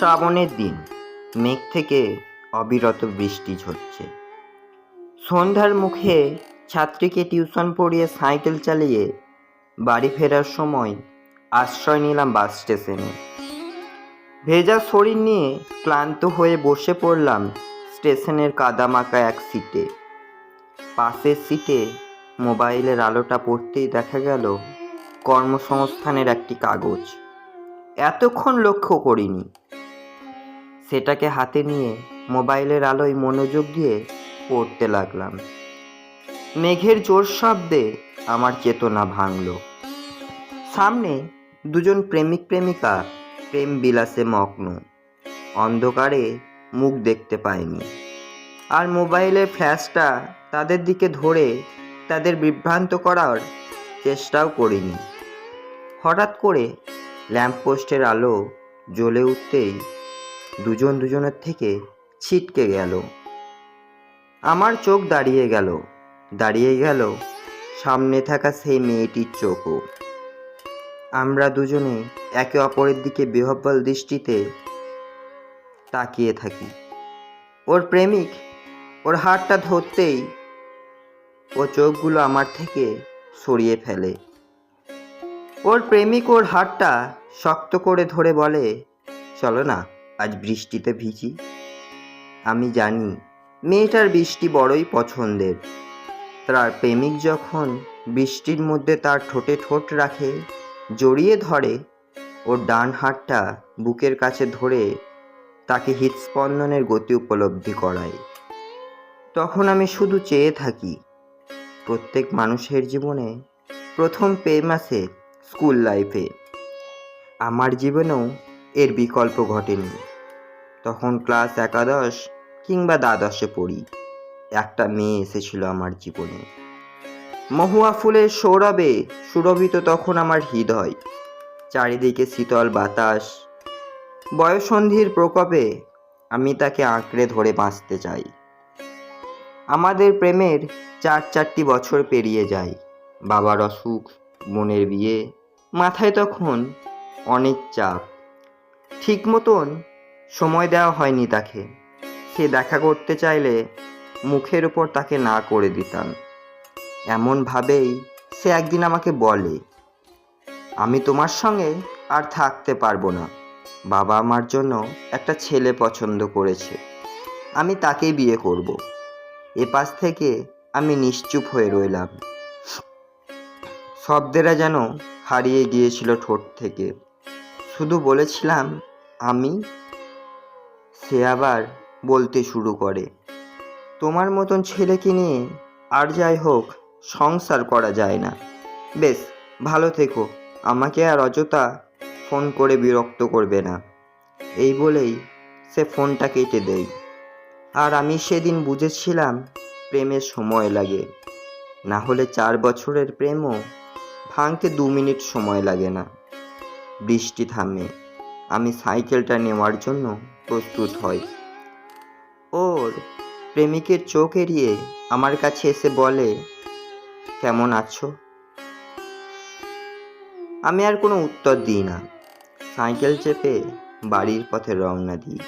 শ্রাবণের দিন, মেঘ থেকে অবিরত বৃষ্টি ঝরছে। সন্ধ্যার মুখে ছাত্রীকে টিউশন পড়িয়ে সাইকেল চালিয়ে বাড়ি ফেরার সময় আশ্রয় নিলাম বাস স্টেশনে। ভেজা শরীর নিয়ে ক্লান্ত হয়ে বসে পড়লাম স্টেশনের কাদামাকা এক সিটে। পাশের সিটে মোবাইলের আলোটা পড়তেই দেখা গেল কর্মসংস্থানের একটি কাগজ। এতক্ষণ লক্ষ্য করিনি। সেটাকে হাতে নিয়ে মোবাইলের আলোয় মনোযোগ দিয়ে পড়তে লাগলাম। মেঘের জোর শব্দে আমার চেতনা ভাঙল। সামনে দুজন প্রেমিক প্রেমিকা প্রেম বিলাসে মগ্ন। অন্ধকারে মুখ দেখতে পাইনি, আর মোবাইলের ফ্ল্যাশটা তাদের দিকে ধরে তাদের বিভ্রান্ত করার চেষ্টাও করিনি। হঠাৎ করে ল্যাম্পপোস্টের আলো জ্বলে উঠতেই দুজন দুজনের থেকে ছিটকে গেল। আমার চোখ দাঁড়িয়ে গেল সামনে থাকা সেই মেয়েটির চোখও। আমরা দুজনে একে অপরের দিকে বিহ্বল দৃষ্টিতে তাকিয়ে থাকি। ওর প্রেমিক ওর হাতটা ধরতেই ও চোখগুলো আমার থেকে সরিয়ে ফেলে। ওর প্রেমিক ওর হাতটা শক্ত করে ধরে বলে, চলো না আজ বৃষ্টিতে ভিজি। আমি জানি মেয়েটার বৃষ্টি বড়ই পছন্দের। তার প্রেমিক যখন বৃষ্টির মধ্যে তার ঠোঁটে ঠোঁট রাখে, জড়িয়ে ধরে, ওর ডান হাতটা বুকের কাছে ধরে তাকে হৃৎস্পন্দনের গতি উপলব্ধি করায়, তখন আমি শুধু চেয়ে থাকি। প্রত্যেক মানুষের জীবনে প্রথম প্রেম আসে স্কুল লাইফে। আমার জীবনেও এর বিকল্প ঘটেনি। তখন ক্লাস 11 কিংবা দ্বাদশে পড়ি। একটা মেয়ে এসেছিল আমার জীবনে। মহুয়া ফুলের সৌরভে সুরভিত তখন আমার হৃদয়। চারিদিকে শীতল বাতাস। বয়ঃসন্ধির প্রকোপে আমি তাকে আঁকড়ে ধরে বাঁচতে চাই। আমাদের প্রেমের 4 বছর পেরিয়ে যায়। বাবার অসুখ, বোনের বিয়ে, মাথায় তখন অনেক চাপ। ঠিক মতন সময় দেওয়া হয়নি তাকে। সে দেখা করতে চাইলে মুখের উপর তাকে না করে দিতাম। এমনভাবেই সে একদিন আমাকে বলে, আমি তোমার সঙ্গে আর থাকতে পারবো না। বাবা আমার জন্য একটা ছেলে পছন্দ করেছে, আমি তাকেই বিয়ে করব। এপাশ থেকে আমি নিশ্চুপ হয়ে রইলাম। শব্দেরা যেন হারিয়ে গিয়েছিল ঠোঁট থেকে। শুধু বলেছিলাম আমি। সে আবার বলতে শুরু করে, তোমার মতন ছেলেকে নিয়ে আর যাই হোক সংসার করা যায় না। বেশ, ভালো থেকো, আমাকে আর অযথা ফোন করে বিরক্ত করবে না। এই বলেই সে ফোনটা কেটে দেয়। আর আমি সেদিন বুঝেছিলাম প্রেমের সময় লাগে, না হলে 4 বছরের প্রেমও ভাঙতে 2 মিনিট সময় লাগে না। বৃষ্টি থামে। আমি সাইকেলটা নেওয়ার জন্য প্রস্তুত হই। ওর প্রেমিকের চোখ এড়িয়ে আমার কাছে এসে বলে, কেমন আছো? আমি আর কোনো উত্তর দিই না। সাইকেল চেপে বাড়ির পথে রওনা দিই।